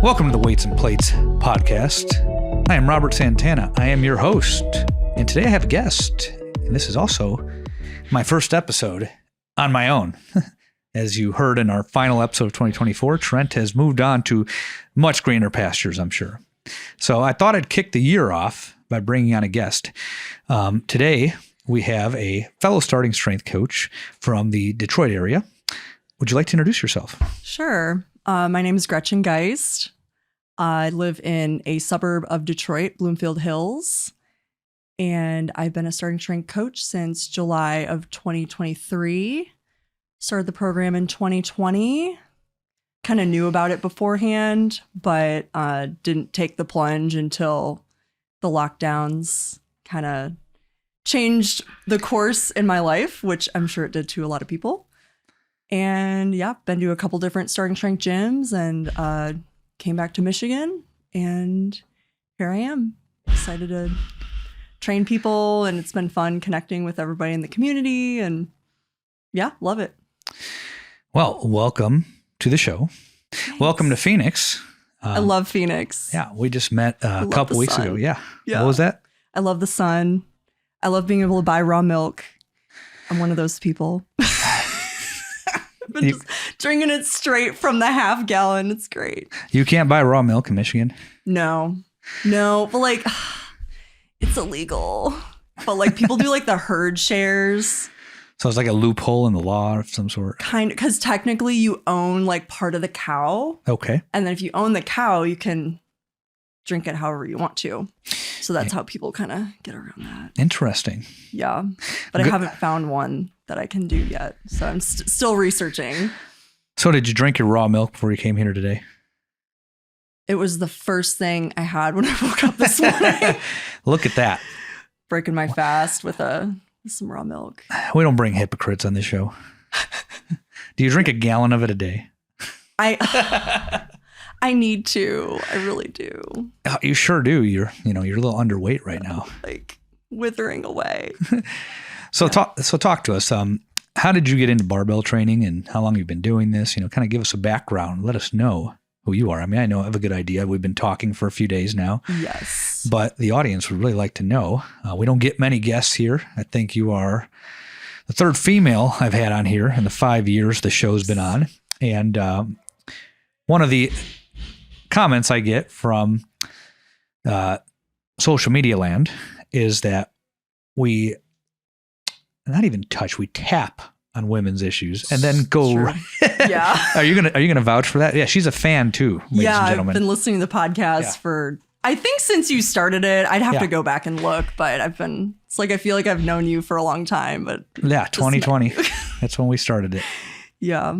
Welcome to the Weights and Plates podcast. I am Robert Santana. I am your host. And today I have a guest. And this is also my first episode on my own. As you heard in our final episode of 2024, Trent has moved on to much greener pastures, I'm sure. So I thought I'd kick the year off by bringing on a guest. Today, we have a fellow starting strength coach from the Detroit area. Would you like to introduce yourself? Sure. My name is Gretchen Geist. I live in a suburb of Detroit, Bloomfield Hills, and I've been a starting strength coach since July of 2023. Started the program in 2020. Kind of knew about it beforehand, but didn't take the plunge until the lockdowns kind of changed the course in my life, which I'm sure it did to a lot of people. And yeah, been to a couple different starting strength gyms and came back to Michigan, and here I am, excited to train people, and it's been fun connecting with everybody in the community, and yeah, love it. Well, welcome to the show. Thanks. Welcome to Phoenix. I love Phoenix. Yeah, we just met a couple weeks ago. Yeah. What was that? I love the sun. I love being able to buy raw milk. I'm one of those people. But just drinking it straight from the half gallon. It's great. You can't buy raw milk in Michigan? No, but like, it's illegal. But like people do like the herd shares. So it's like a loophole in the law of some sort? Kind of, because technically you own like part of the cow. Okay. And then if you own the cow, you can drink it however you want to. So that's how people kind of get around that. Interesting. Yeah. But I haven't found one that I can do yet. So I'm still researching. So did you drink your raw milk before you came here today? It was the first thing I had when I woke up this morning. Look at that. Breaking my fast with some raw milk. We don't bring hypocrites on this show. Do you drink a gallon of it a day? I need to. I really do. You sure do. You're a little underweight right now. Like withering away. So talk to us. How did you get into barbell training, and how long you've been doing this? Kind of give us a background. Let us know who you are. I mean, I know I have a good idea. We've been talking for a few days now. Yes. But the audience would really like to know. We don't get many guests here. I think you are the third female I've had on here in the 5 years the show's been on. And one of the comments I get from social media land is that we tap on women's issues and then go. Sure. Yeah. Are you gonna vouch for that? Yeah, she's a fan too, ladies and gentlemen. I've been listening to the podcast for, I think, since you started it. I'd have to go back and look, but I feel like I've known you for a long time. But yeah, 2020. That's when we started it. Yeah.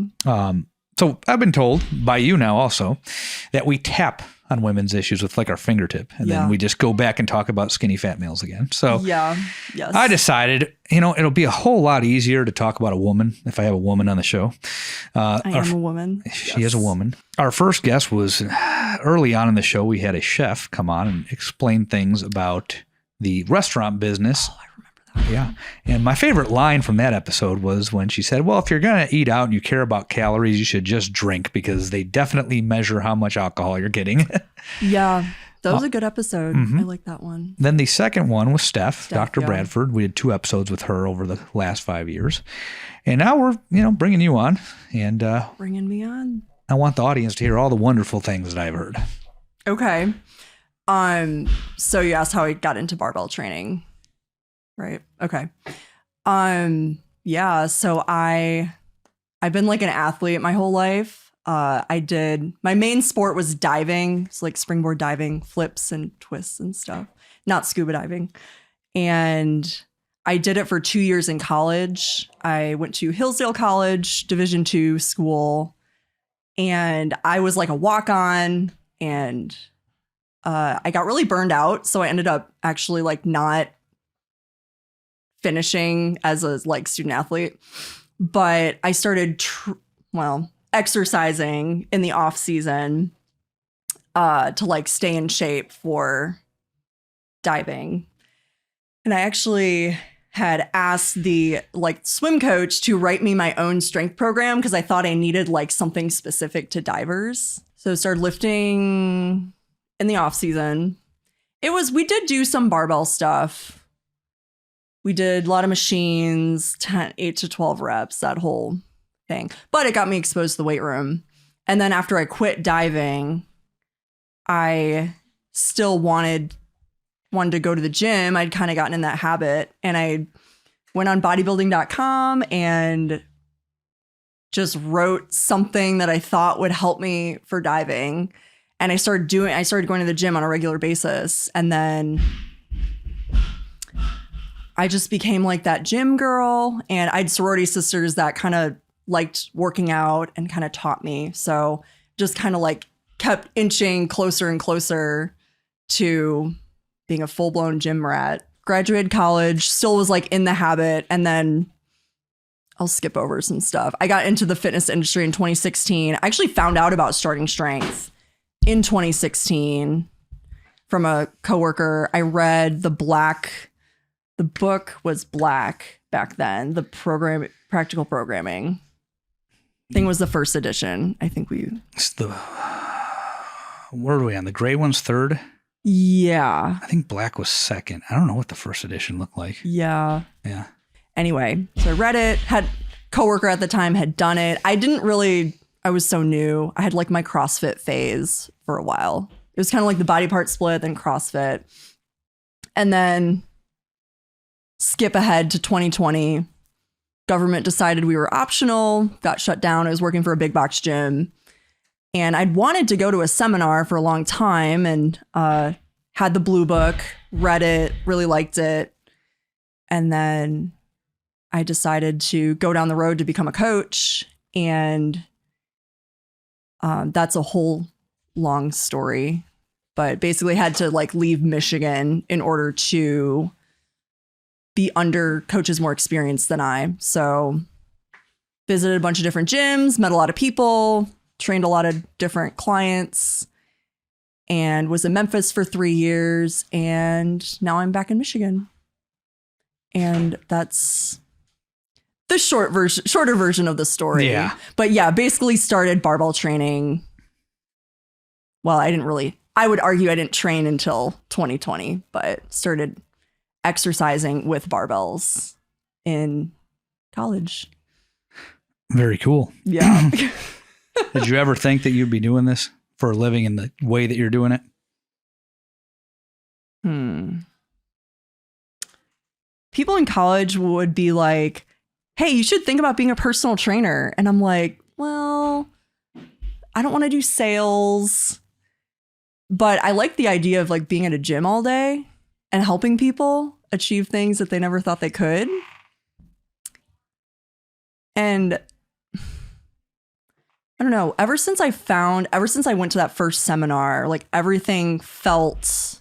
So I've been told by you now also that we tap on women's issues with like our fingertip, and then we just go back and talk about skinny fat males again. So yes. I decided, it'll be a whole lot easier to talk about a woman if I have a woman on the show. I am a woman. She is a woman. Our first guest was early on in the show. We had a chef come on and explain things about the restaurant business. Oh, I remember that. Yeah. And my favorite line from that episode was when she said, well, if you're going to eat out and you care about calories, you should just drink, because they definitely measure how much alcohol you're getting. Yeah. That was a good episode. Mm-hmm. I like that one. Then the second one was Steph Dr. Bradford. We had 2 episodes with her over the last 5 years. And now we're, bringing you on. And bringing me on. I want the audience to hear all the wonderful things that I've heard. Okay. So you asked how I got into barbell training. Right. Okay. Yeah. So I've been like an athlete my whole life. My main sport was diving. So like springboard diving, flips and twists and stuff, not scuba diving. And I did it for 2 years in college. I went to Hillsdale College, Division II school, and I was like a walk-on, and I got really burned out. So I ended up actually like not finishing as a like student athlete, but I started exercising in the off season to like stay in shape for diving. And I actually had asked the like swim coach to write me my own strength program because I thought I needed like something specific to divers. So started lifting in the off season. We did do some barbell stuff. We did a lot of machines, 8 to 12 reps, that whole thing. But it got me exposed to the weight room. And then after I quit diving, I still wanted to go to the gym. I'd kind of gotten in that habit, and I went on bodybuilding.com and just wrote something that I thought would help me for diving. And I started going to the gym on a regular basis. And then I just became like that gym girl, and I had sorority sisters that kind of liked working out and kind of taught me. So just kind of like kept inching closer and closer to being a full-blown gym rat. Graduated college, still was like in the habit. And then I'll skip over some stuff. I got into the fitness industry in 2016. I actually found out about starting strength in 2016 from a coworker. I read the book was Black back then. The Practical Programming. I think it was the first edition. I think where are we on? The gray one's third? Yeah. I think Black was second. I don't know what the first edition looked like. Yeah. Yeah. Anyway, so I read it, had coworker at the time had done it. I was so new. I had like my CrossFit phase for a while. It was kind of like the body part split, then CrossFit. And then skip ahead to 2020. Government decided we were optional, got shut down. I was working for a big box gym. And I'd wanted to go to a seminar for a long time, and had the blue book, read it, really liked it. And then I decided to go down the road to become a coach. And that's a whole long story, but basically had to like leave Michigan in order to be under coaches more experienced than I. So visited a bunch of different gyms, met a lot of people, trained a lot of different clients, and was in Memphis for 3 years. And now I'm back in Michigan. And that's the shorter version of the story. Yeah. But yeah, basically started barbell training. Well, I would argue I didn't train until 2020, but started exercising with barbells in college. Very cool. Yeah. Did you ever think that you'd be doing this for a living in the way that you're doing it? People in college would be like, hey, you should think about being a personal trainer. And I'm like, well, I don't want to do sales, but I like the idea of like being at a gym all day and helping people achieve things that they never thought they could. And I don't know, ever since I went to that first seminar, like everything felt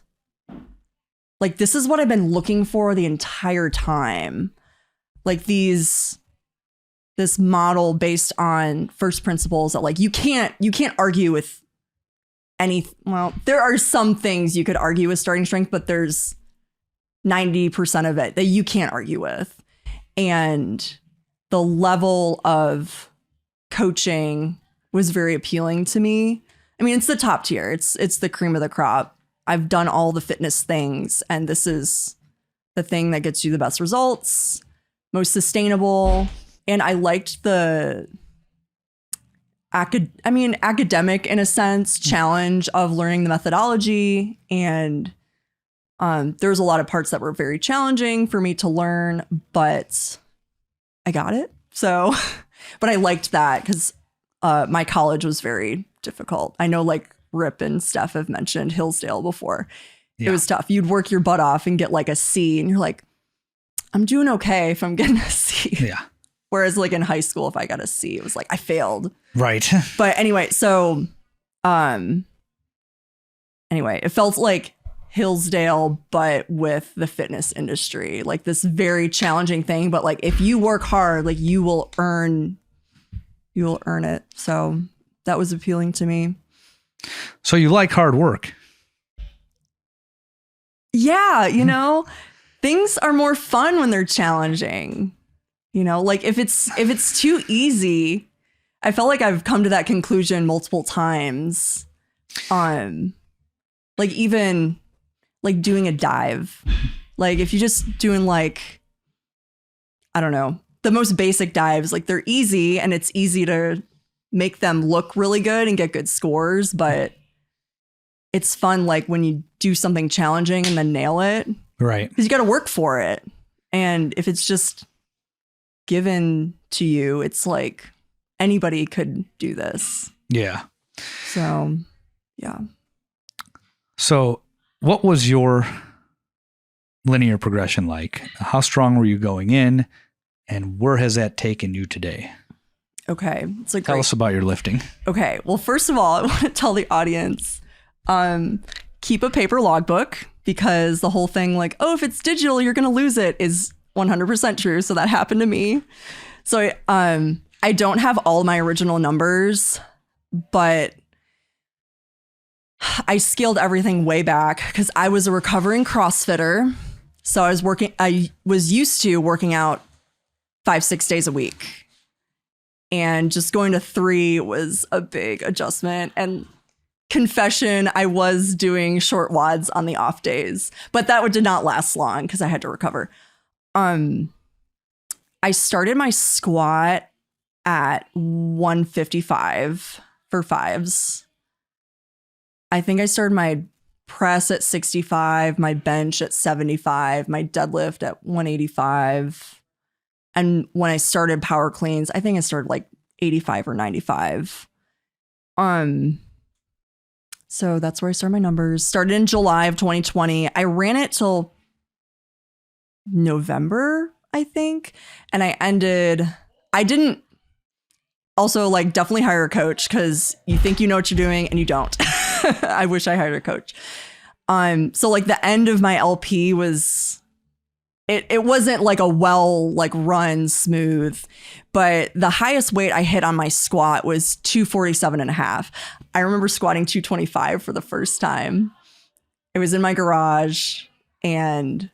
like this is what I've been looking for the entire time. Like this model based on first principles that like you can't argue with well, there are some things you could argue with starting strength, but there's 90% of it that you can't argue with. And the level of coaching was very appealing to me. I mean, it's the top tier. It's the cream of the crop. I've done all the fitness things, and this is the thing that gets you the best results, most sustainable. And I liked the academic, in a sense, challenge of learning the methodology. And there's a lot of parts that were very challenging for me to learn, but I got it. So, but I liked that because my college was very difficult. I know like Rip and Steph have mentioned Hillsdale before. Yeah. It was tough. You'd work your butt off and get like a C, and you're like, I'm doing okay if I'm getting a C. Yeah. Whereas like in high school, if I got a C, it was like I failed. Right. But anyway, so it felt like Hillsdale, but with the fitness industry, like this very challenging thing. But like if you work hard, like you will earn it. So that was appealing to me. So you like hard work? Yeah, you know, things are more fun when they're challenging. You know, like if it's too easy, I felt like I've come to that conclusion multiple times. Like even like doing a dive, like if you're just doing like, I don't know, the most basic dives, like they're easy and it's easy to make them look really good and get good scores, but it's fun like when you do something challenging and then nail it. Right. Because you got to work for it. And if it's just given to you, it's like anybody could do this. Yeah. So, yeah. So what was your linear progression like? How strong were you going in? And where has that taken you today? Okay. Tell us about your lifting. Okay. Well, first of all, I want to tell the audience, keep a paper logbook, because the whole thing like, oh, if it's digital, you're going to lose it is 100% true. So that happened to me. So I don't have all my original numbers, but I scaled everything way back because I was a recovering CrossFitter. So I was used to working out 5-6 days a week. And just going to 3 was a big adjustment. And confession, I was doing short wads on the off days, but that did not last long because I had to recover. I started my squat at 155 for 5s. I think I started my press at 65, my bench at 75, my deadlift at 185. And when I started power cleans, I think I started like 85 or 95. So that's where I started my numbers. Started in July of 2020. I ran it till November, I think. And I didn't also like definitely hire a coach because you think you know what you're doing and you don't. I wish I hired a coach. So like the end of my LP was, it wasn't like a run smooth, but the highest weight I hit on my squat was 247.5. I remember squatting 225 for the first time. It was in my garage and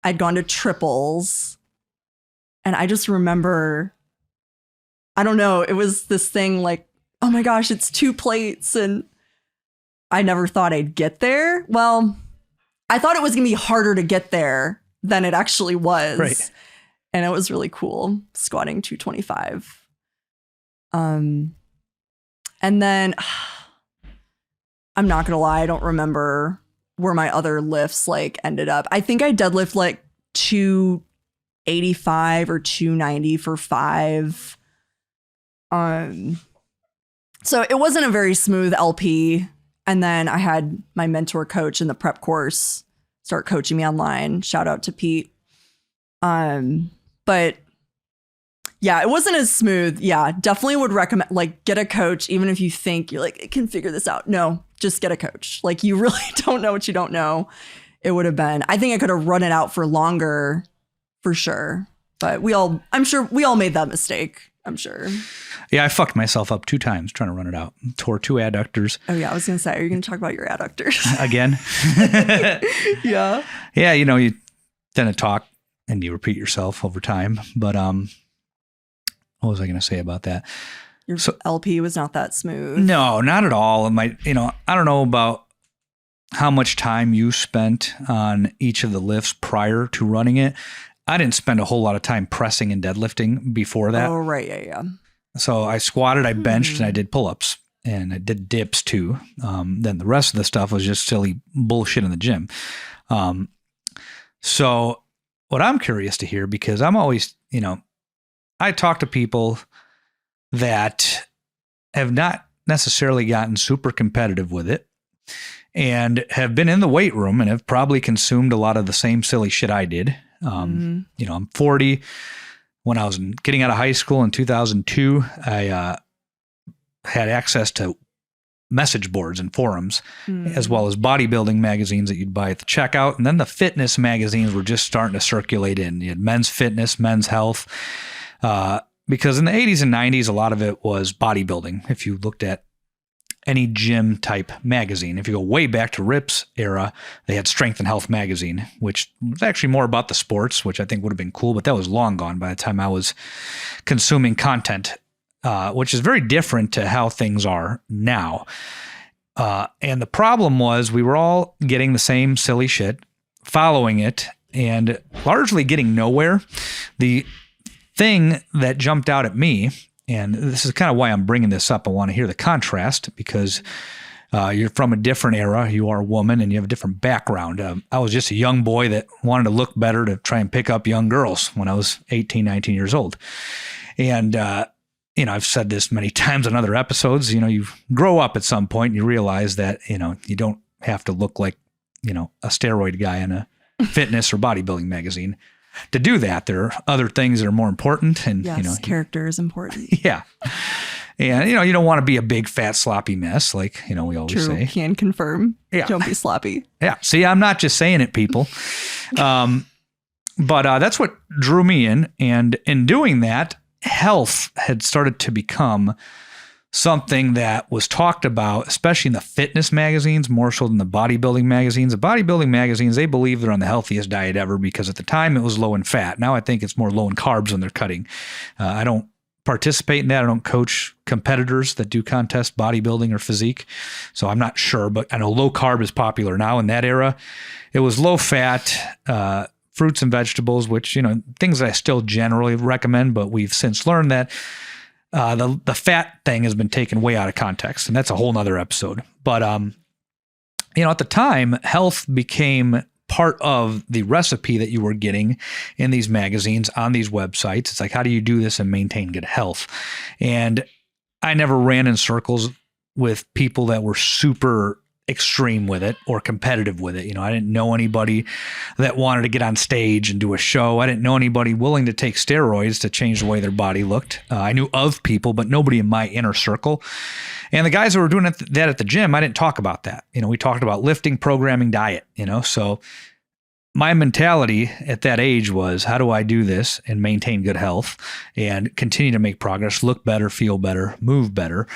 I'd gone to triples. And I just remember, I don't know, it was this thing like, oh my gosh, it's 2 plates. And I never thought I'd get there. Well, I thought it was going to be harder to get there than it actually was. Right. And it was really cool squatting 225. And then I'm not going to lie, I don't remember where my other lifts like ended up. I think I deadlift like 285 or 290 for 5. So it wasn't a very smooth LP. And then I had my mentor coach in the prep course start coaching me online. Shout out to Pete. But yeah, it wasn't as smooth. Yeah, definitely would recommend like get a coach, even if you think you're like, I can figure this out. No, just get a coach. Like you really don't know what you don't know. It would have been, I think I could have run it out for longer for sure. But I'm sure we all made that mistake. I'm sure. Yeah, I fucked myself up 2 times trying to run it out. Tore 2 adductors. Oh yeah, I was gonna say, are you gonna talk about your adductors again? Yeah. Yeah, you know, you tend to talk and you repeat yourself over time. But what was I going to say about that? Your LP was not that smooth. No, not at all. I don't know about how much time you spent on each of the lifts prior to running it. I didn't spend a whole lot of time pressing and deadlifting before that. Oh, right. Yeah. So I squatted, I benched, and I did pull-ups, and I did dips too. Then the rest of the stuff was just silly bullshit in the gym. So what I'm curious to hear, because I'm always, I talk to people that have not necessarily gotten super competitive with it and have been in the weight room and have probably consumed a lot of the same silly shit I did. I'm 40. When I was getting out of high school in 2002, I had access to message boards and forums, as well as bodybuilding magazines that you'd buy at the checkout. And then the fitness magazines were just starting to circulate in. You had Men's Fitness, Men's Health, because in the 80s and 90s, a lot of it was bodybuilding. If you looked at any gym type magazine, if you go way back to Rip's era, they had Strength and Health magazine, which was actually more about the sports, which I think would have been cool, but that was long gone by the time I was consuming content which is very different to how things are now. And the problem was we were all getting the same silly shit, following it, and largely getting nowhere. The thing that jumped out at me, and this is kind of why I'm bringing this up, I want to hear the contrast because you're from a different era. You are a woman and you have a different background. I was just a young boy that wanted to look better to try and pick up young girls when I was 18, 19 years old. And, I've said this many times on other episodes, you grow up at some point and you realize that, you don't have to look like, a steroid guy in a fitness or bodybuilding magazine. To do that, there are other things that are more important. And, yes, character is important. Yeah. And, you don't want to be a big, fat, sloppy mess like, we always say. Can confirm. Yeah. Don't be sloppy. Yeah. See, I'm not just saying it, people. But that's what drew me in. And in doing that, health had started to become something that was talked about, especially in the fitness magazines, more so than the bodybuilding magazines. The bodybuilding magazines, they believe they're on the healthiest diet ever because at the time it was low in fat. Now I think it's more low in carbs when they're cutting. I don't participate in that. I don't coach competitors that do contest bodybuilding or physique. So I'm not sure, but I know low carb is popular now. In that era, it was low fat, fruits and vegetables, which, things that I still generally recommend, but we've since learned that the fat thing has been taken way out of context, and that's a whole nother episode. But, at the time, health became part of the recipe that you were getting in these magazines, on these websites. It's like, how do you do this and maintain good health? And I never ran in circles with people that were super extreme with it or competitive with it. I didn't know anybody that wanted to get on stage and do a show. I didn't know anybody willing to take steroids to change the way their body looked. I knew of people, but nobody in my inner circle. And the guys that were doing that at the gym, I didn't talk about that. We talked about lifting, programming, diet, so my mentality at that age was, how do I do this and maintain good health and continue to make progress, look better, feel better, move better?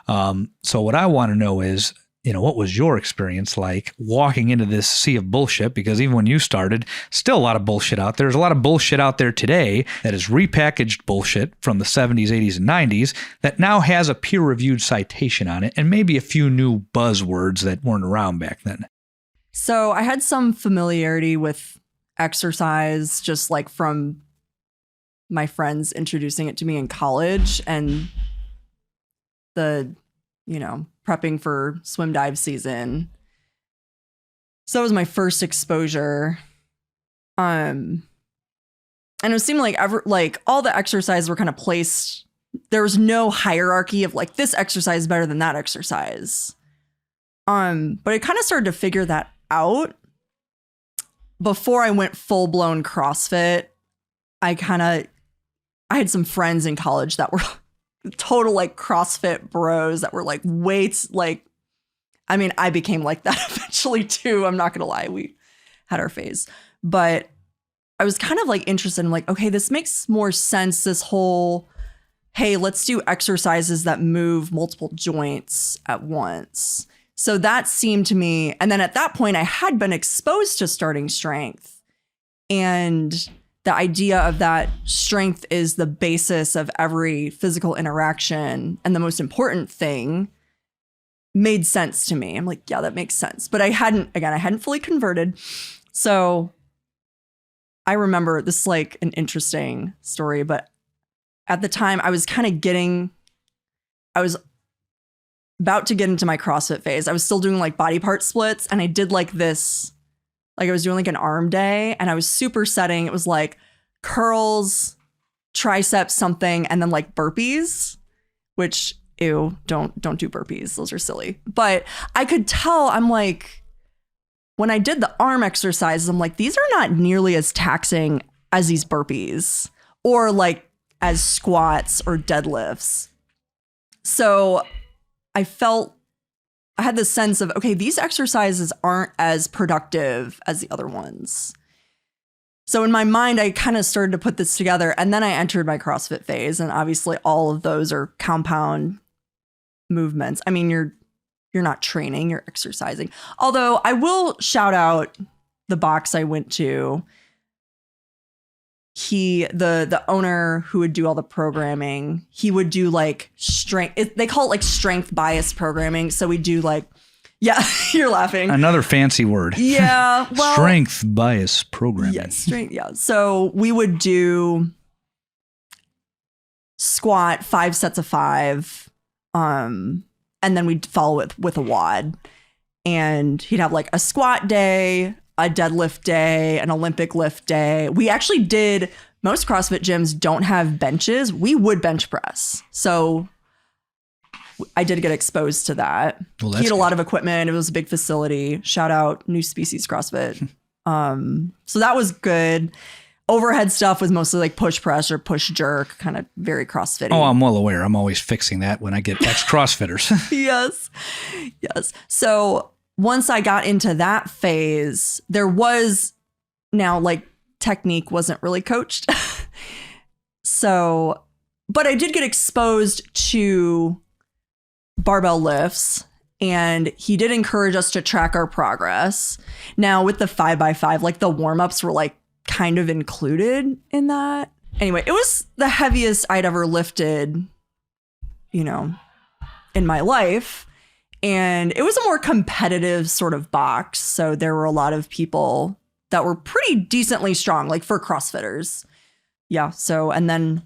So what I want to know is, what was your experience like walking into this sea of bullshit? Because even when you started, still a lot of bullshit out there. There's a lot of bullshit out there today that is repackaged bullshit from the 70s, 80s, and 90s that now has a peer-reviewed citation on it and maybe a few new buzzwords that weren't around back then. So I had some familiarity with exercise just like from my friends introducing it to me in college and the, prepping for swim dive season. So that was my first exposure. And it seemed like all the exercises were kind of placed. There was no hierarchy of like this exercise is better than that exercise. But I kind of started to figure that out before I went full blown CrossFit. I had some friends in college that were total like CrossFit bros that were like weights. I became like that eventually too. I'm not going to lie. We had our phase, but I was kind of like interested in like, okay, this makes more sense. This whole, hey, let's do exercises that move multiple joints at once. So that seemed to me, and then at that point I had been exposed to starting strength, and the idea of that strength is the basis of every physical interaction and the most important thing made sense to me. I'm like, yeah, that makes sense. But I hadn't fully converted. So I remember this is like an interesting story, but at the time I was about to get into my CrossFit phase. I was still doing like body part splits, and I did like this, like I was doing like an arm day, and I was supersetting. It was like curls, triceps, something, and then like burpees, which ew, don't do burpees. Those are silly. But I could tell, I'm like, when I did the arm exercises, I'm like, these are not nearly as taxing as these burpees or like as squats or deadlifts. So I had this sense of, okay, these exercises aren't as productive as the other ones. So in my mind, I kind of started to put this together, and then I entered my CrossFit phase, and obviously all of those are compound movements. I mean, you're not training, you're exercising. Although I will shout out the box I went to. the owner who would do all the programming, he would do like strength. They call it like strength bias programming. So we do like, yeah, you're laughing. Another fancy word. Yeah. Well, strength bias programming. Yes. Strength. Yeah. So we would do squat 5 sets of 5. And then we'd follow it with a WOD. And he'd have like a squat day, a deadlift day, an Olympic lift day. We actually did, most CrossFit gyms don't have benches. We would bench press. So I did get exposed to that. Well, he had a lot of equipment. It was a big facility. Shout out New Species CrossFit. So that was good. Overhead stuff was mostly like push press or push jerk, kind of very CrossFit. Oh, I'm well aware. I'm always fixing that when I get ex-CrossFitters. Yes. So once I got into that phase, there was now like technique wasn't really coached. So, but I did get exposed to barbell lifts, and he did encourage us to track our progress. Now with the 5x5, like the warm-ups were like kind of included in that. Anyway, it was the heaviest I'd ever lifted, in my life. And it was a more competitive sort of box. So there were a lot of people that were pretty decently strong, like for CrossFitters. Yeah. So, and then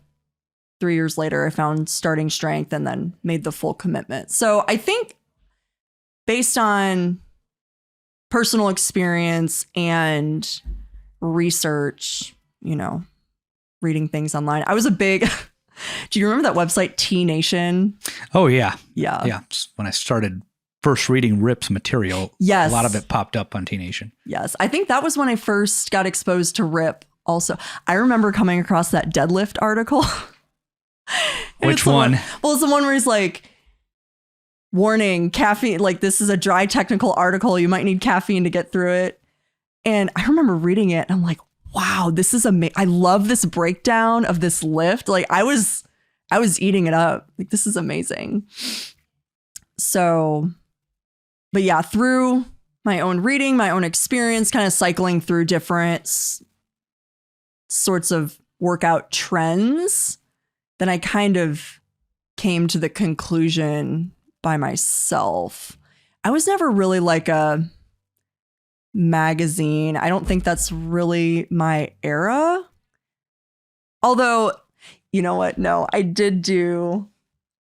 3 years later, I found starting strength and then made the full commitment. So I think based on personal experience and research, reading things online, I was a big, do you remember that website T Nation? Oh, yeah. Yeah. Yeah. When I started first reading Rip's material, yes, a lot of it popped up on T Nation. Yes. I think that was when I first got exposed to Rip also. I remember coming across that deadlift article. Which one? Well, it's the one where he's like, warning, caffeine, like this is a dry technical article. You might need caffeine to get through it. And I remember reading it and I'm like, wow, this is amazing. I love this breakdown of this lift. Like I was eating it up. Like this is amazing. So, but yeah, through my own reading, my own experience, kind of cycling through different sorts of workout trends, then I kind of came to the conclusion by myself. I was never really like a magazine. I don't think that's really my era. Although, you know what? No, I did do,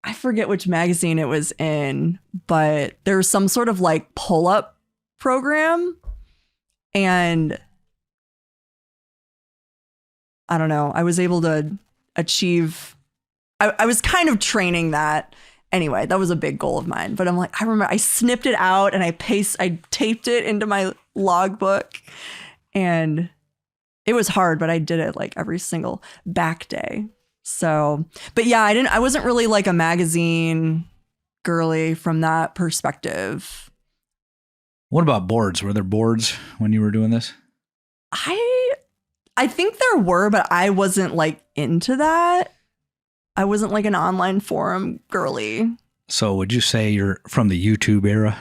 I forget which magazine it was in, but there was some sort of like pull-up program. And I don't know, I was able to achieve, I was kind of training that. Anyway, that was a big goal of mine. But I'm like, I remember I snipped it out and I taped it into my logbook. And it was hard, but I did it like every single back day. So, but yeah, I wasn't really like a magazine girly from that perspective. What about boards? Were there boards when you were doing this? I think there were, but I wasn't like into that. I wasn't like an online forum girly. So would you say you're from the YouTube era?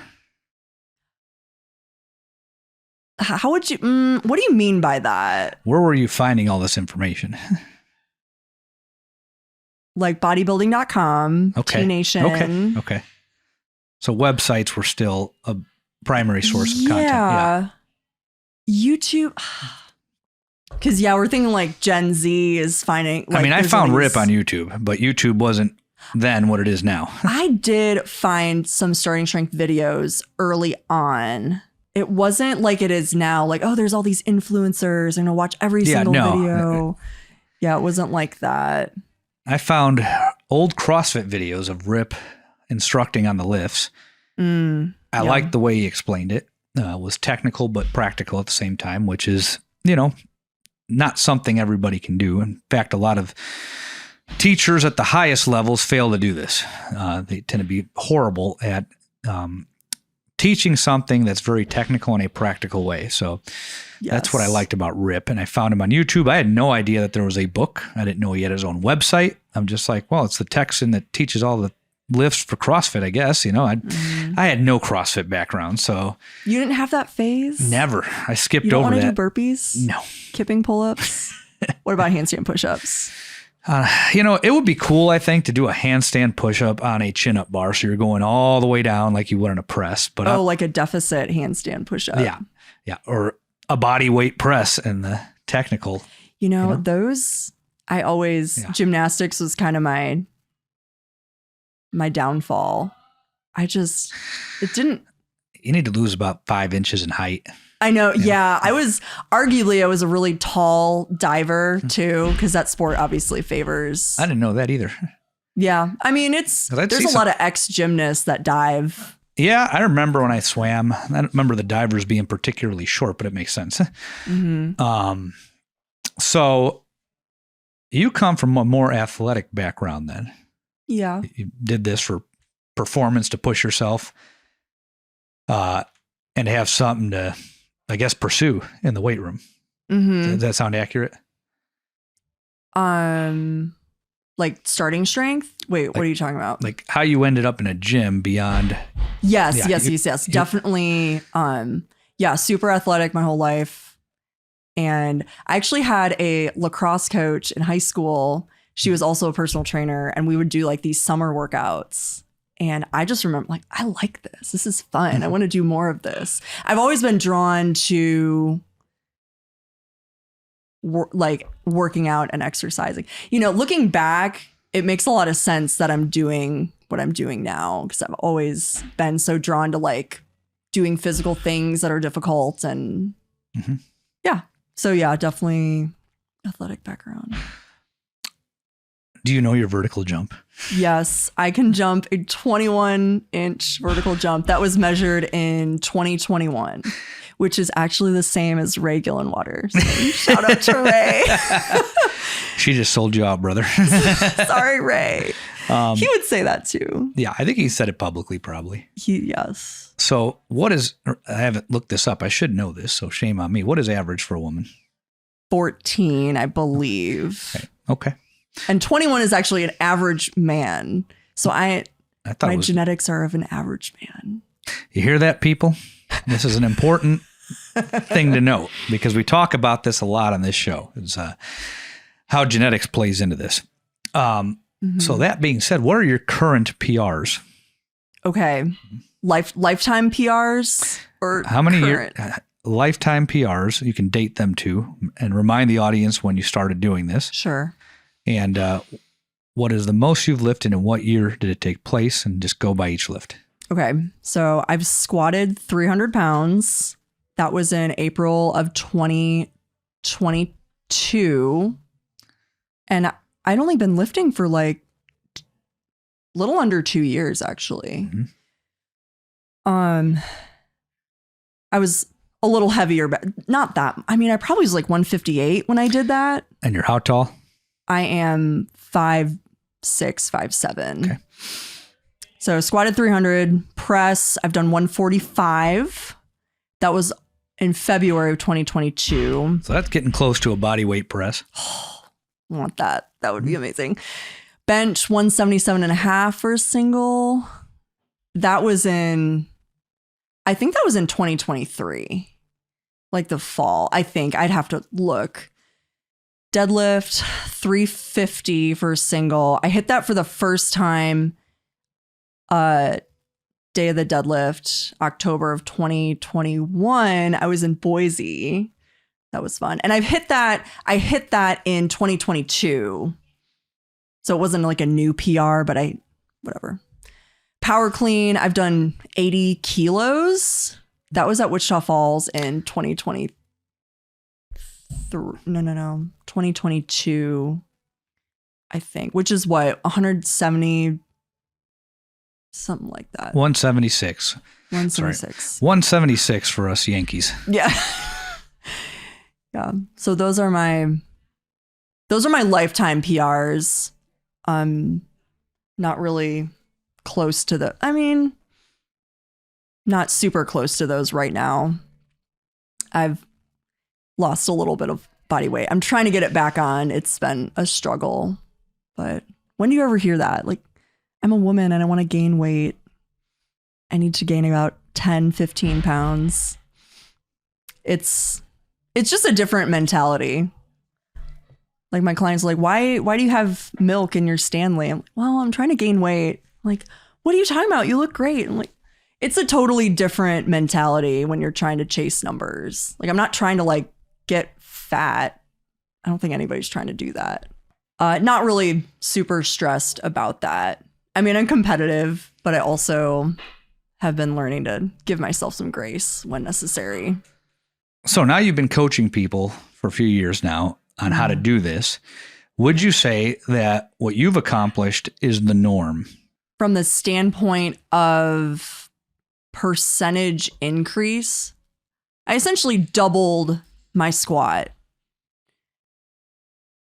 How would you, what do you mean by that? Where were you finding all this information? Like bodybuilding.com, okay. T-Nation. Okay. So websites were still a primary source of content. Yeah. YouTube. Because, yeah, we're thinking like Gen Z is finding. Like, I found Rip on YouTube, but YouTube wasn't then what it is now. I did find some starting strength videos early on. It wasn't like it is now, like, oh, there's all these influencers. I'm going to watch every single video. Yeah, it wasn't like that. I found old CrossFit videos of Rip instructing on the lifts. I liked the way he explained it. It was technical, but practical at the same time, which is, not something everybody can do. In fact, a lot of teachers at the highest levels fail to do this. They tend to be horrible at teaching something that's very technical in a practical way. So that's what I liked about Rip. And I found him on YouTube. I had no idea that there was a book. I didn't know he had his own website. I'm just like, well, it's the Texan that teaches all the lifts for CrossFit, I guess. I had no CrossFit background, so. You didn't have that phase? Never. I skipped over that. You don't want to do burpees? No. Kipping pull-ups? What about handstand push-ups? It would be cool, I think, to do a handstand push-up on a chin-up bar. So you're going all the way down like you would in a press. But like a deficit handstand push-up. Yeah. Or a body weight press in the technical. Those, I always, gymnastics was kind of my downfall. It didn't. You need to lose about 5 inches in height. I know. Yeah. I was a really tall diver too, because that sport obviously favors. I didn't know that either. Yeah. I mean, there's a lot of ex-gymnasts that dive. Yeah. I remember when I swam, I don't remember the divers being particularly short, but it makes sense. Mm-hmm. So you come from a more athletic background then. Yeah. You did this for performance to push yourself, and to have something to, I guess, pursue in the weight room. Mm-hmm. Does that sound accurate? Like starting strength? Wait, what are you talking about? Like how you ended up in a gym beyond. Yes. Definitely. Super athletic my whole life. And I actually had a lacrosse coach in high school. She was also a personal trainer, and we would do like these summer workouts. And I just remember like, I like this. This is fun. I want to do more of this. I've always been drawn to working out and exercising. Looking back, it makes a lot of sense that I'm doing what I'm doing now, because I've always been so drawn to like doing physical things that are difficult. And so definitely athletic background. Do you know your vertical jump? Yes, I can jump a 21-inch vertical jump that was measured in 2021, which is actually the same as Ray Gillenwater. So shout out to Ray. She just sold you out, brother. Sorry, Ray. He would say that too. Yeah, I think he said it publicly, probably. Yes. So I haven't looked this up. I should know this, so shame on me. What is average for a woman? 14, I believe. Okay. And 21 is actually an average man. So my genetics are of an average man. You hear that, people? This is an important thing to note, because we talk about this a lot on this show. It's how genetics plays into this. So that being said, what are your current PRs? Okay. Lifetime PRs or how many current? Lifetime PRs? You can date them too, and remind the audience when you started doing this. Sure. And what is the most you've lifted, and what year did it take place? And just go by each lift. Okay. So I've squatted 300 pounds. That was in April of 2022. And I'd only been lifting for like little under 2 years, actually. I was a little heavier, but not that. I mean, I probably was like 158 when I did that. And you're how tall? I am 5'6", 5'7". Okay. So squatted 300, press, I've done 145. That was in February of 2022. So that's getting close to a body weight press. I want that. That would be amazing. Bench 177.5 for a single. That was I think that was in 2023. Like the fall, I think. I'd have to look. Deadlift 350 for a single. I hit that for the first time day of the deadlift, October of 2021. I was in Boise. That was fun. And I hit that in 2022. So it wasn't like a new PR, but whatever. Power clean, I've done 80 kilos. That was at Wichita Falls in 2022, I think, which is what, 170, something like that. 176. 176. Sorry. 176 for us Yankees. Yeah. Yeah. So those are my lifetime PRs. Not really close to not super close to those right now. I've lost a little bit of body weight. I'm trying to get it back on. It's been a struggle. But when do you ever hear that? Like, I'm a woman and I want to gain weight. I need to gain about 10, 15 pounds. It's just a different mentality. Like my clients are like, why do you have milk in your Stanley? I'm like, well, I'm trying to gain weight. I'm like, what are you talking about? You look great. I'm like, it's a totally different mentality when you're trying to chase numbers. Like I'm not trying to like get fat. I don't think anybody's trying to do that. Not really super stressed about that. I mean, I'm competitive, but I also have been learning to give myself some grace when necessary. So now you've been coaching people for a few years now on how to do this. Would you say that what you've accomplished is the norm? From the standpoint of percentage increase, I essentially doubled my squat.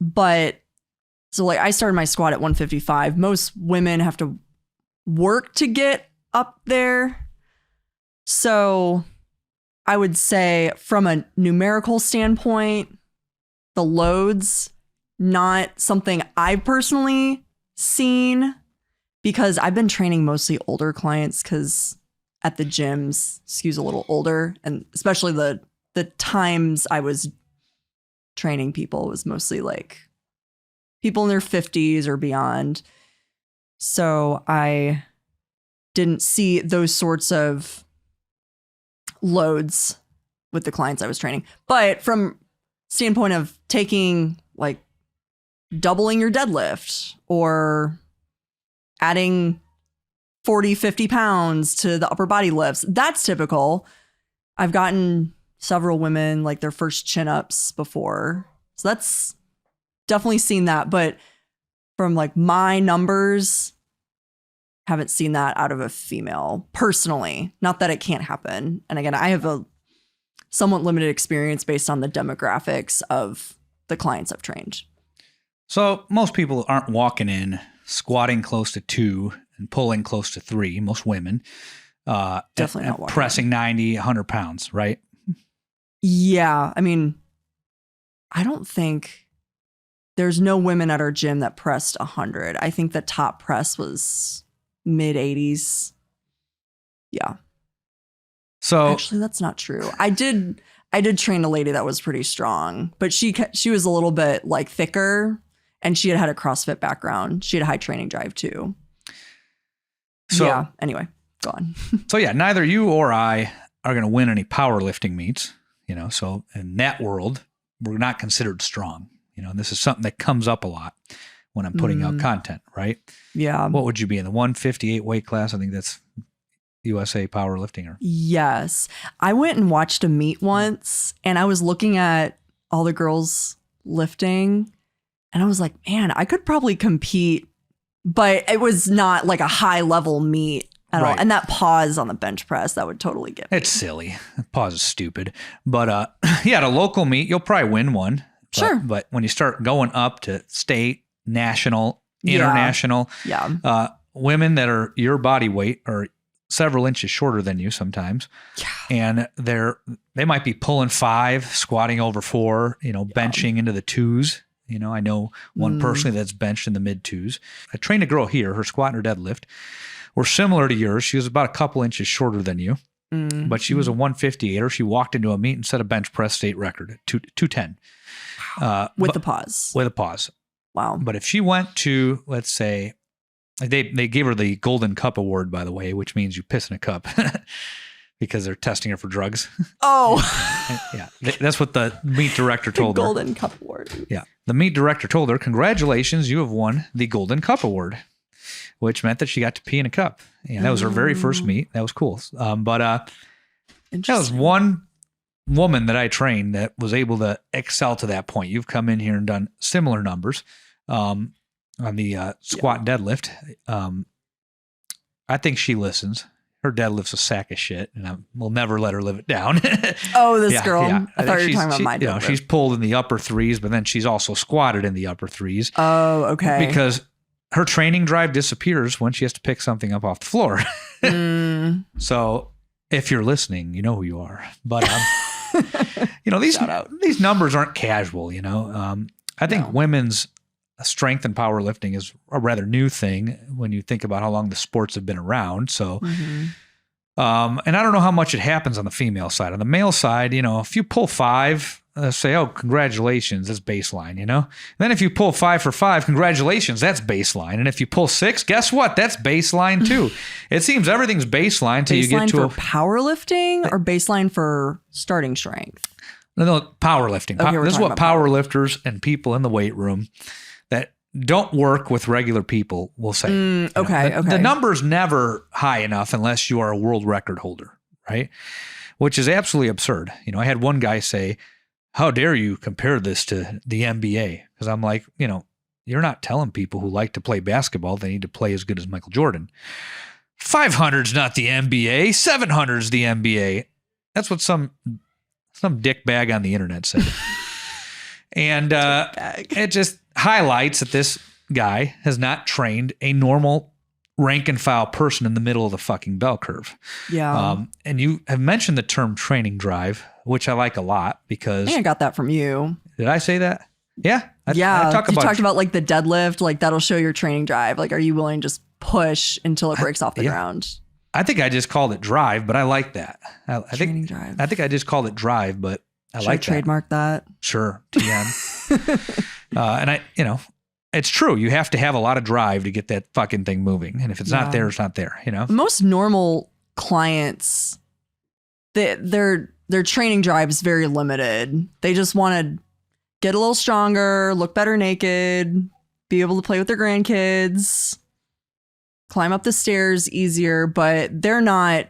But so like I started my squat at 155. Most women have to work to get up there. So I would say from a numerical standpoint, the loads, not something I've personally seen because I've been training mostly older clients because at the gyms skews a little older. And especially the times I was training people was mostly like people in their 50s or beyond. So I didn't see those sorts of loads with the clients I was training. But from standpoint of taking like doubling your deadlift or adding 40, 50 pounds to the upper body lifts, that's typical. I've gotten several women like their first chin ups before. So that's definitely seen that. But from like my numbers, haven't seen that out of a female personally. Not that it can't happen. And again, I have a somewhat limited experience based on the demographics of the clients I've trained. So most people aren't walking in squatting close to 2 and pulling close to 3, most women. Definitely not walking pressing 90, 100 pounds, right? Yeah. I mean, I don't think there's no women at our gym that pressed 100. I think the top press was mid 80s. Yeah. So actually, that's not true. I did train a lady that was pretty strong, but she was a little bit like thicker, and she had a CrossFit background. She had a high training drive too. So yeah. Anyway, go on. So yeah, neither you or I are going to win any powerlifting meets. So in that world, we're not considered strong. And this is something that comes up a lot when I'm putting out content, right? Yeah. What would you be in the 158 weight class? I think that's USA powerlifting. Or yes. I went and watched a meet once, and I was looking at all the girls lifting, and I was like, man, I could probably compete, but it was not like a high level meet at all. And that pause on the bench press, that would totally get me. It's silly. Pause is stupid. But yeah, at a local meet, you'll probably win one. Sure. But when you start going up to state, national, international, women that are your body weight are several inches shorter than you sometimes. Yeah. And they might be pulling 5, squatting over 4, benching into the 2s. I know one personally that's benched in the mid 2s. I trained a girl here, her squat and her deadlift were similar to yours. She was about a couple inches shorter than you, but she was a 158er. She walked into a meet and set a bench press state record at 210. With the pause. With a pause. Wow. But if she went to, let's say, they gave her the Golden Cup Award, by the way, which means you piss in a cup because they're testing her for drugs. Oh. Yeah. That's what the meet director told her. Golden Cup Award. Yeah. The meet director told her, congratulations, you have won the Golden Cup Award, which meant that she got to pee in a cup. And that was her very first meet. That was cool. But that was one woman that I trained that was able to excel to that point. You've come in here and done similar numbers on the squat and deadlift. I think she listens. Her deadlift's a sack of shit, and we'll never let her live it down. Oh, this girl. Yeah. I thought you were talking about my deadlift. She's pulled in the upper 3s, but then she's also squatted in the upper 3s. Oh, okay. Because her training drive disappears when she has to pick something up off the floor. So if you're listening, you know who you are. But these numbers aren't casual. I think women's strength and powerlifting is a rather new thing when you think about how long the sports have been around. So, and I don't know how much it happens on the female side. On the male side, if you pull 5 say, oh, congratulations, that's baseline, you know? And then if you pull 5 for 5, congratulations, that's baseline. And if you pull 6, guess what? That's baseline too. It seems everything's baseline till you get to for powerlifting or baseline for starting strength? No, powerlifting. Okay, This is what powerlifters and people in the weight room that don't work with regular people will say. Okay. The number's never high enough unless you are a world record holder, right? Which is absolutely absurd. You know, I had one guy say, how dare you compare this to the NBA? Because I'm like, you know, you're not telling people who like to play basketball they need to play as good as Michael Jordan. 500's not the NBA. 700's the NBA. That's what some dick bag on the internet said. And it just highlights that this guy has not trained a normal rank and file person in the middle of the fucking bell curve. Yeah. And you have mentioned the term training drive, which I like a lot because... I think I got that from you. Did I say that? Yeah. You talked about like the deadlift, like that'll show your training drive. Like, are you willing to just push until it breaks off the ground? I think I just called it drive, but I like that. Training drive. I think I just called it drive, but I like that. Trademark that. Sure. TM. And I, you know, it's true. You have to have a lot of drive to get that fucking thing moving. And if it's not there, it's not there, you know? Most normal clients, their training drive is very limited. They just want to get a little stronger, look better naked, be able to play with their grandkids, climb up the stairs easier, but they're not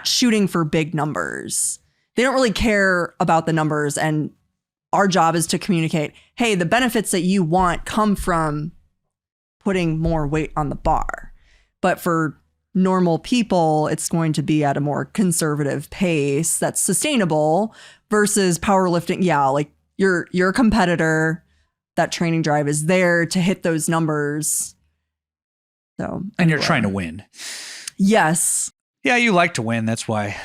shooting for big numbers. They don't really care about the numbers, and our job is to communicate, hey, the benefits that you want come from putting more weight on the bar. But for normal people, it's going to be at a more conservative pace that's sustainable versus powerlifting. Yeah, like you're a competitor. That training drive is there to hit those numbers. So, and you're trying to win. Yes. Yeah, you like to win. That's why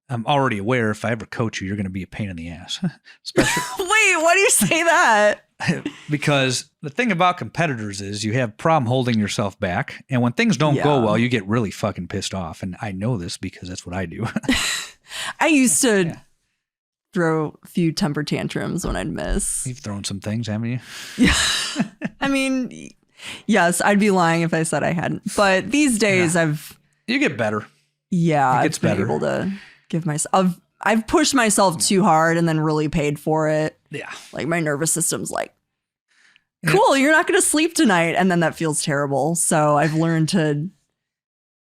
I'm already aware if I ever coach you, you're going to be a pain in the ass. Especially Wait, why do you say that? Because the thing about competitors is you have problem holding yourself back. And when things don't go well, you get really fucking pissed off. And I know this because that's what I do. I used to throw a few temper tantrums when I'd miss. You've thrown some things, haven't you? Yeah. I mean, yes, I'd be lying if I said I hadn't. But these days You get better. Yeah, I've been able to give myself... I've pushed myself too hard and then really paid for it. Yeah. Like my nervous system's like, cool, you're not going to sleep tonight. And then that feels terrible. So I've learned to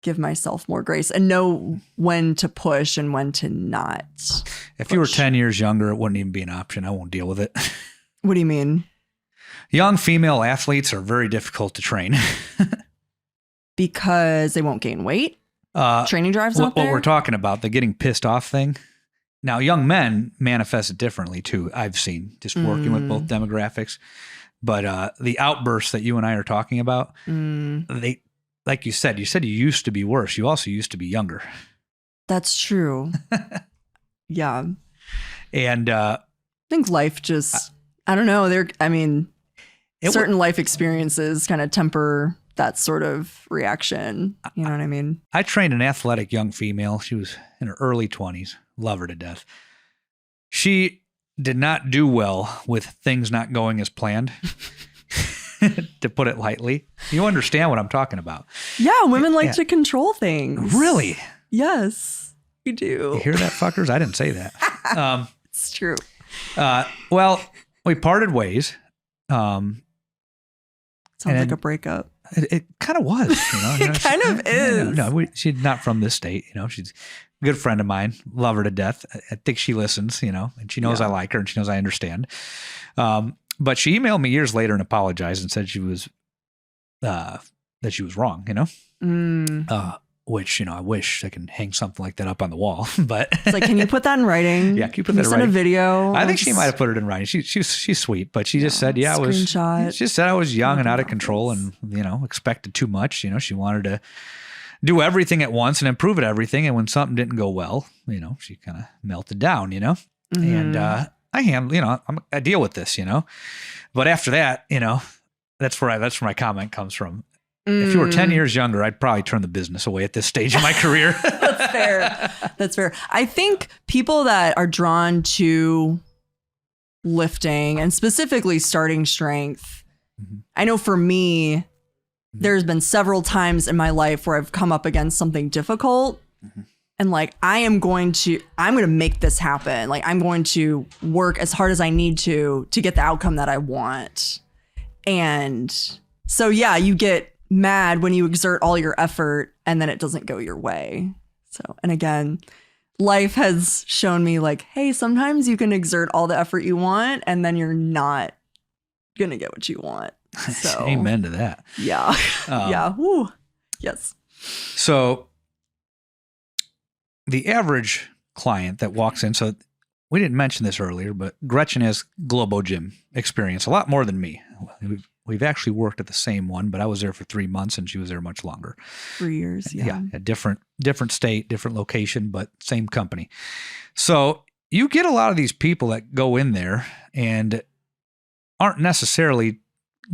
give myself more grace and know when to push and when to not. If you were 10 years younger, it wouldn't even be an option. I won't deal with it. What do you mean? Young female athletes are very difficult to train. Because they won't gain weight? Training drives not there? What we're talking about, the getting pissed off thing. Now, young men manifest it differently too. I've seen just working with both demographics, but the outbursts that you and I are talking about, they, like you said you used to be worse. You also used to be younger. That's true. Yeah. And I think life just, I don't know. Certain life experiences kind of temper that sort of reaction. You know what I mean? I trained an athletic young female. She was in her early 20s. Love her to death. She did not do well with things not going as planned, to put it lightly. You understand what I'm talking about. Yeah, women like to control things. Really? Yes, we do. You hear that, fuckers? I didn't say that. It's true. Well, we parted ways. Sounds like a breakup. It kind of was, you know. It kind of is. No, she's not from this state, you know. She's a good friend of mine. Love her to death. I think she listens, you know, and she knows I like her and she knows I understand. But she emailed me years later and apologized and said she was that she was wrong, you know. Which, you know, I wish I can hang something like that up on the wall. But it's like, can you put that in writing? Yeah, can you put that in writing? Send a video. I think she might have put it in writing. She's sweet, but she just said, screenshot. She just said I was young and out of control and, you know, expected too much. You know, she wanted to do everything at once and improve at everything. And when something didn't go well, you know, she kind of melted down, you know. And I deal with this, you know. But after that, you know, that's where my comment comes from. If you were 10 years younger, I'd probably turn the business away at this stage of my career. That's fair. I think people that are drawn to lifting and specifically starting strength, Mm-hmm. I know for me, there's been several times in my life where I've come up against something difficult and like, I'm going to make this happen. Like I'm going to work as hard as I need to get the outcome that I want. And so, yeah, you get mad when you exert all your effort and then it doesn't go your way. So, and again, life has shown me like, hey, sometimes you can exert all the effort you want and then you're not going to get what you want. So, amen to that. Yeah. Yeah. Woo. Yes. So the average client that walks in, so we didn't mention this earlier, but Gretchen has Globo Gym experience, a lot more than me. We've actually worked at the same one, but I was there for 3 months and she was there much longer. 3 years. Yeah. A different state, different location, but same company. So you get a lot of these people that go in there and aren't necessarily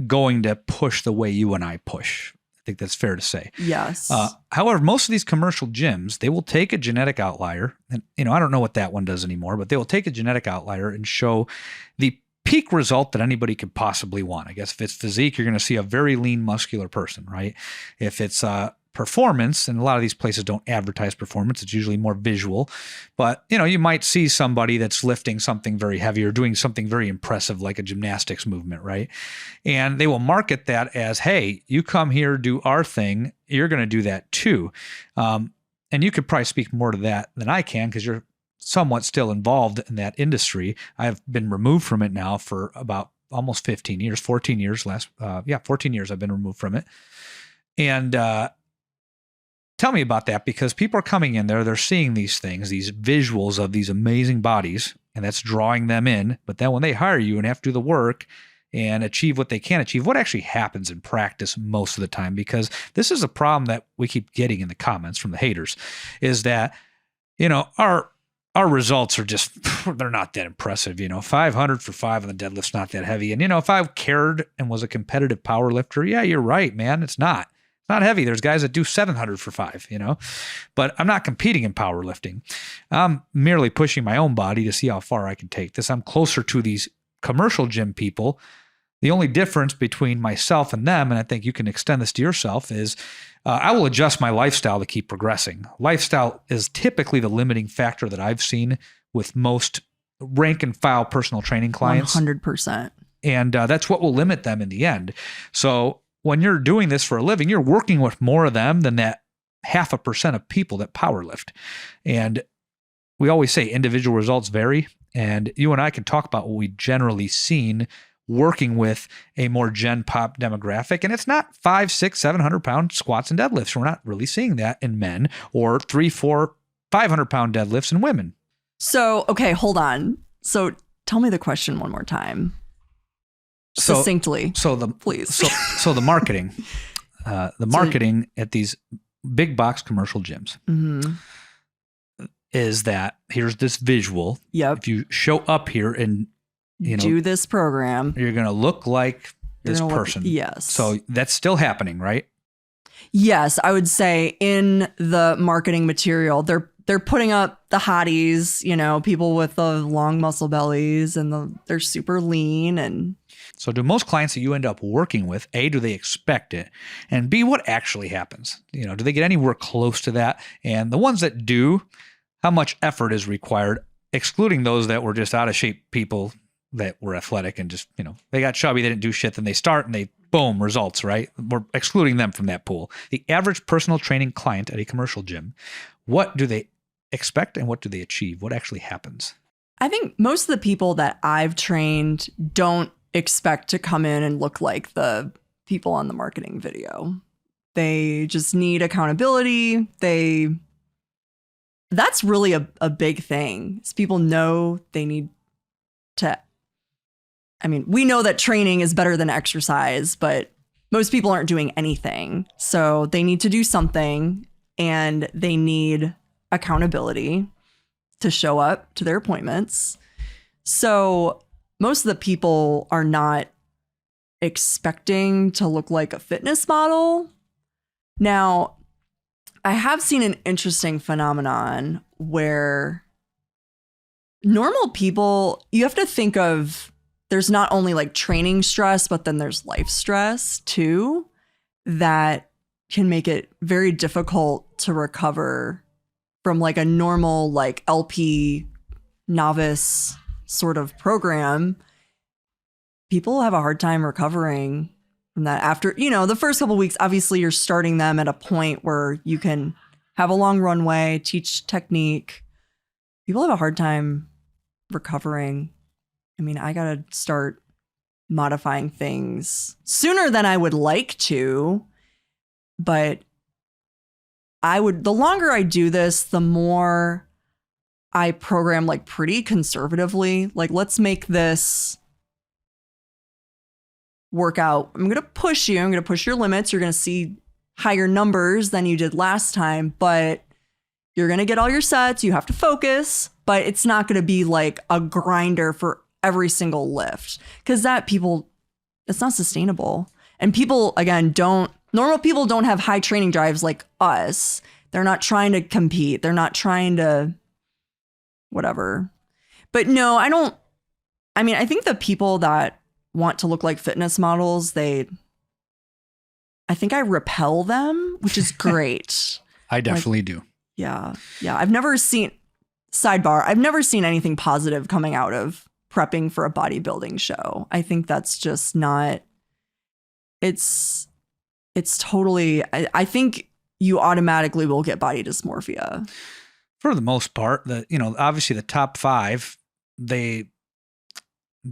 going to push the way you and I push. I think that's fair to say. Yes. However, most of these commercial gyms, they will take a genetic outlier, and I don't know what that one does anymore, but they will take a genetic outlier and show the peak result that anybody could possibly want. I guess if it's physique, you're going to see a very lean, muscular person, right? If it's performance, and a lot of these places don't advertise performance, it's usually more visual, but you might see somebody that's lifting something very heavy or doing something very impressive like a gymnastics movement, right? And they will market that as, hey, you come here, do our thing, you're going to do that too. And you could probably speak more to that than I can because you're somewhat still involved in that industry. I've been removed from it now for about almost 15 years, 14 years 14 years I've been removed from it. And tell me about that, because people are coming in there, they're seeing these things, these visuals of these amazing bodies, and that's drawing them in. But then when they hire you and have to do the work and achieve what they can achieve, what actually happens in practice most of the time, because this is a problem that we keep getting in the comments from the haters, is that, our results are just, they're not that impressive. 500 for 5 on the deadlift's not that heavy. And, if I cared and was a competitive power lifter, yeah, you're right, man. It's not heavy. There's guys that do 700 for 5, but I'm not competing in powerlifting. I'm merely pushing my own body to see how far I can take this. I'm closer to these commercial gym people. The only difference between myself and them, and I think you can extend this to yourself, is I will adjust my lifestyle to keep progressing. Lifestyle is typically the limiting factor that I've seen with most rank and file personal training clients. 100%. And that's what will limit them in the end. So when you're doing this for a living, you're working with more of them than that 0.5% of people that power lift. And we always say individual results vary. And you and I can talk about what we've generally seen working with a more gen pop demographic. And it's not 500, 600, 700 pound squats and deadlifts. We're not really seeing that in men, or 300, 400, 500 pound deadlifts in women. So, okay, hold on. So tell me the question one more time. Succinctly, please. So the marketing, at these big box commercial gyms is that here's this visual. Yep. If you show up here and do this program, you're going to look like this person. Yes. So that's still happening, right? Yes, I would say in the marketing material, they're putting up the hotties, people with the long muscle bellies, and they're super lean. And so do most clients that you end up working with, A, do they expect it? And B, what actually happens? Do they get anywhere close to that? And the ones that do, how much effort is required, excluding those that were just out of shape people that were athletic and just, they got chubby, they didn't do shit, then they start and they boom, results, right? We're excluding them from that pool. The average personal training client at a commercial gym, what do they expect and what do they achieve? What actually happens? I think most of the people that I've trained don't expect to come in and look like the people on the marketing video. They just need accountability. That's really a big thing. Is people know they need to, we know that training is better than exercise, but most people aren't doing anything. So they need to do something, and they need accountability to show up to their appointments. So most of the people are not expecting to look like a fitness model. Now, I have seen an interesting phenomenon where normal people, you have to think of, there's not only like training stress, but then there's life stress too, that can make it very difficult to recover from like a normal like LP novice sort of program. People have a hard time recovering from that after, the first couple of weeks. Obviously you're starting them at a point where you can have a long runway, teach technique. People have a hard time recovering. I mean, I got to start modifying things sooner than I would like to, but the longer I do this, the more I program like pretty conservatively. Like, let's make this workout. I'm going to push you. I'm going to push your limits. You're going to see higher numbers than you did last time, but you're going to get all your sets. You have to focus, but it's not going to be like a grinder for every single lift, because it's not sustainable. And people, again, normal people don't have high training drives like us. They're not trying to compete. They're not trying to whatever. But no, I think the people that want to look like fitness models, I think I repel them, which is great. I definitely do. Yeah. I've never seen anything positive coming out of prepping for a bodybuilding show. I think that's just not, it's totally, I think you automatically will get body dysmorphia. For the most part, obviously the top 5, they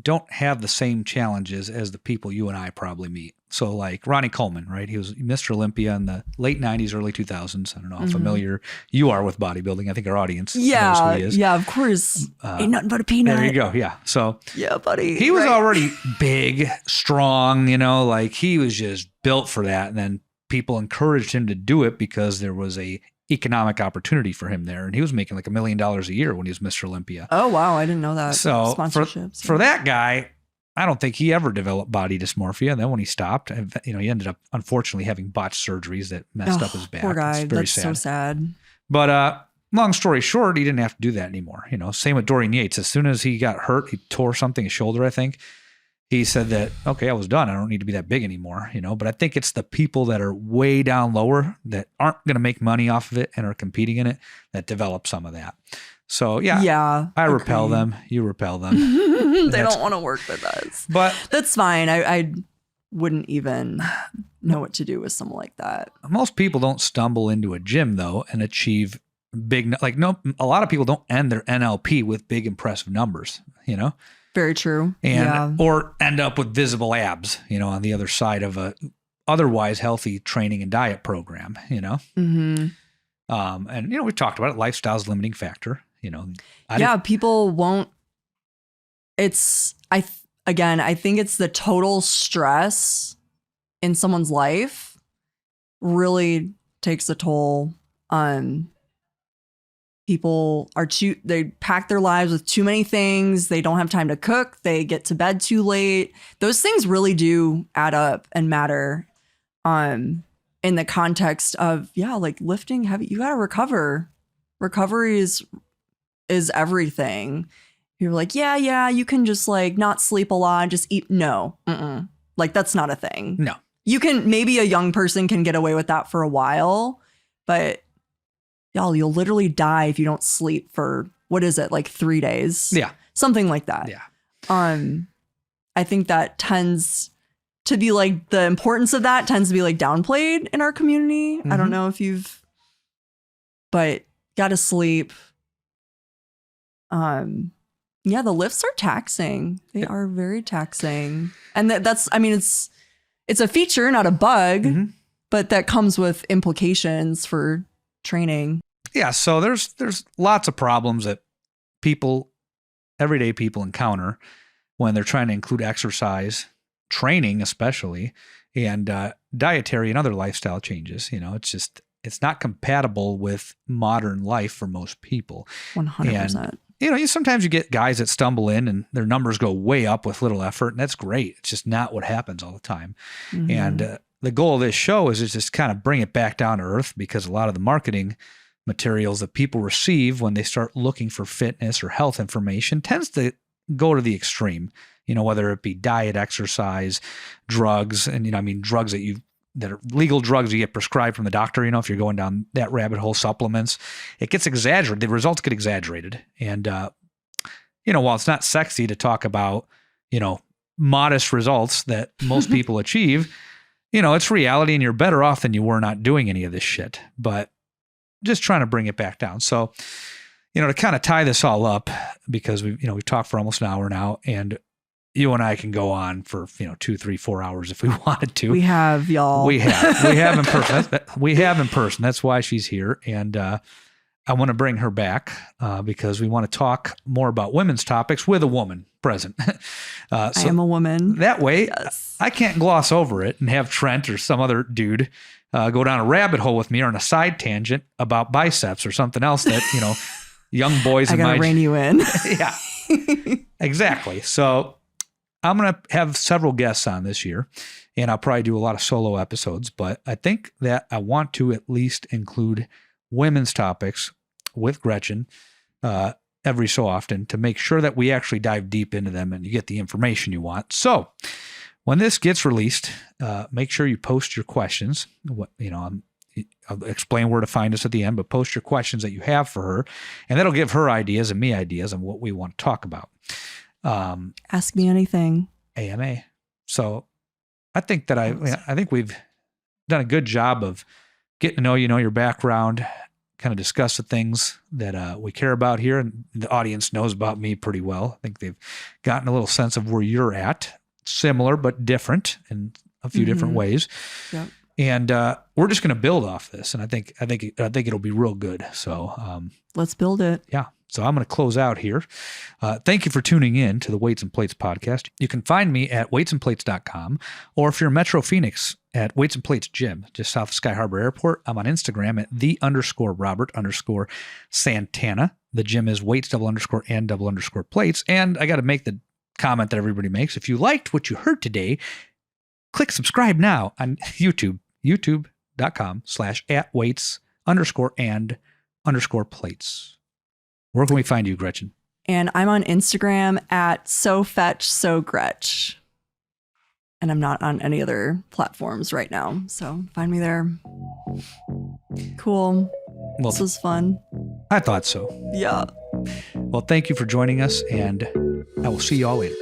don't have the same challenges as the people you and I probably meet. So like Ronnie Coleman, right? He was Mr. Olympia in the late 90s, early 2000s. I don't know how familiar you are with bodybuilding. I think our audience knows who he is. Yeah, of course. Ain't nothing but a peanut. There you go. Yeah. So yeah, buddy. He was already big, strong, like he was just built for that. And then people encouraged him to do it because there was a economic opportunity for him there. And he was making like $1 million a year when he was Mr. Olympia. Oh, wow. I didn't know that. So Sponsorships. For that guy, I don't think he ever developed body dysmorphia. And then when he stopped, he ended up unfortunately having botched surgeries that messed up his back. Poor guy. It's very That's sad. so sad. But long story short, he didn't have to do that anymore. Same with Dorian Yates. As soon as he got hurt, he tore something, his shoulder, I think. He said that, okay, I was done. I don't need to be that big anymore, But I think it's the people that are way down lower that aren't going to make money off of it and are competing in it that develop some of that. So yeah, I repel them. You repel them. They don't want to work with us, but that's fine. I wouldn't even know what to do with someone like that. Most people don't stumble into a gym though and achieve big, a lot of people don't end their NLP with big impressive numbers, Very true. Or end up with visible abs, on the other side of a otherwise healthy training and diet program, Mm-hmm. And, we've talked about it. Lifestyle's limiting factor, people won't, I think it's the total stress in someone's life really takes a toll on people. They pack their lives with too many things. They don't have time to cook. They get to bed too late. Those things really do add up and matter in the context of, like lifting heavy. You got to recover. Recovery is everything. You're like, you can just like not sleep a lot and just eat. No, like that's not a thing. No. Maybe a young person can get away with that for a while, but you'll literally die if you don't sleep for, what is it, like 3 days? Yeah. Something like that. Yeah. I think that tends to be like, the importance of that tends to be like downplayed in our community. Mm-hmm. I don't know if but gotta sleep. The lifts are taxing. They are very taxing. And it's a feature, not a bug, but that comes with implications for training. Yeah. So there's lots of problems that everyday people encounter when they're trying to include exercise, training especially, and dietary and other lifestyle changes. It's not compatible with modern life for most people. 100%. And, sometimes you get guys that stumble in and their numbers go way up with little effort, and that's great. It's just not what happens all the time. Mm-hmm. And the goal of this show is to just kind of bring it back down to earth, because a lot of the marketing materials that people receive when they start looking for fitness or health information tends to go to the extreme, whether it be diet, exercise, drugs, and, drugs that are legal drugs you get prescribed from the doctor, if you're going down that rabbit hole, supplements, it gets exaggerated. The results get exaggerated. And, while it's not sexy to talk about, modest results that most people achieve, it's reality, and you're better off than you were not doing any of this shit. But just trying to bring it back down. So, to kind of tie this all up, because we've talked for almost an hour now, and you and I can go on for, 2, 3, 4 hours if we wanted to. We have, y'all. We have in person. We have in person. That's why she's here. And, I want to bring her back because we want to talk more about women's topics with a woman present. I am a woman. That way, yes. I can't gloss over it and have Trent or some other dude go down a rabbit hole with me or on a side tangent about biceps or something else that, young boys I gotta rein you in. Yeah, exactly. So I'm going to have several guests on this year, and I'll probably do a lot of solo episodes, but I think that I want to at least include women's topics with Gretchen every so often to make sure that we actually dive deep into them and you get the information you want. So when this gets released, make sure you post your questions. I'll explain where to find us at the end, but post your questions that you have for her, and that'll give her ideas and me ideas on what we want to talk about. Ask me anything. AMA. So I think that I think we've done a good job of getting to know your background, kind of discuss the things that we care about here, and the audience knows about me pretty well. I think they've gotten a little sense of where you're at, similar but different in a few different ways. Yep. And we're just going to build off this, and I think it'll be real good. So let's build it. Yeah. So I'm going to close out here. Thank you for tuning in to the Weights and Plates podcast. You can find me at weightsandplates.com, or if you're in Metro Phoenix, at Weights and Plates Gym, just south of Sky Harbor Airport. I'm on Instagram at _Robert_Santana. The gym is weights_and_plates. And I got to make the comment that everybody makes. If you liked what you heard today, click subscribe now on YouTube, youtube.com/@weights_and_plates. Where can we find you, Gretchen? And I'm on Instagram at SoFetchSoGretch. And I'm not on any other platforms right now. So find me there. Cool. Well, this was fun. I thought so. Yeah. Well, thank you for joining us, and I will see you all later.